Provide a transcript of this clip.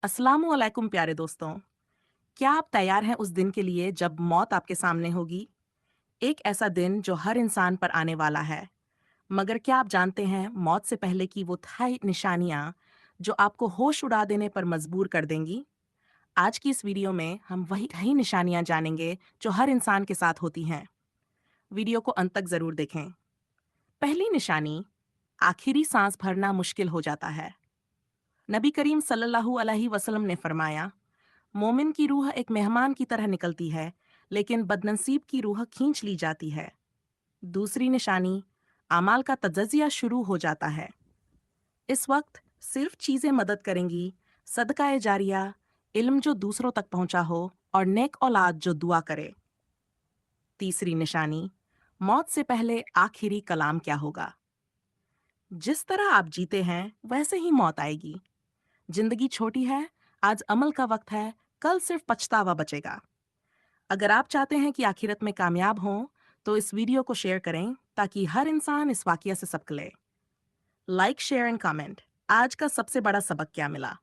अस्सलामु अलैकुम प्यारे दोस्तों। क्या आप तैयार हैं उस दिन के लिए जब मौत आपके सामने होगी? एक ऐसा दिन जो हर इंसान पर आने वाला है। मगर क्या आप जानते हैं मौत से पहले की वो थाई निशानियां जो आपको होश उड़ा देने पर मजबूर कर देंगी? आज की इस वीडियो में हम वही निशानियां जानेंगे जो हर इंसान के साथ होती हैं। वीडियो को अंत तक जरूर देखें। पहली निशानी, आखिरी सांस भरना मुश्किल हो जाता है। नबी करीम सल्लल्लाहु अलैहि वसल्लम ने फरमाया, मोमिन की रूह एक मेहमान की तरह निकलती है, लेकिन बदनसीब की रूह खींच ली जाती है। दूसरी निशानी, अमाल का तजज़िया शुरू हो जाता है। इस वक्त सिर्फ चीजें मदद करेंगी, सदका ए जारिया, इल्म जो दूसरों तक पहुंचा हो और नेक औलाद जो दुआ करे। तीसरी निशानी, मौत से पहले आखिरी कलाम क्या होगा? जिस तरह आप जीते हैं वैसे ही मौत आएगी। जिंदगी छोटी है, आज अमल का वक्त है, कल सिर्फ पछतावा बचेगा। अगर आप चाहते हैं कि आखिरत में कामयाब हों, तो इस वीडियो को शेयर करें ताकि हर इंसान इस वाकया से सबक ले। Like, share and comment. आज का सबसे बड़ा सबक क्या मिला?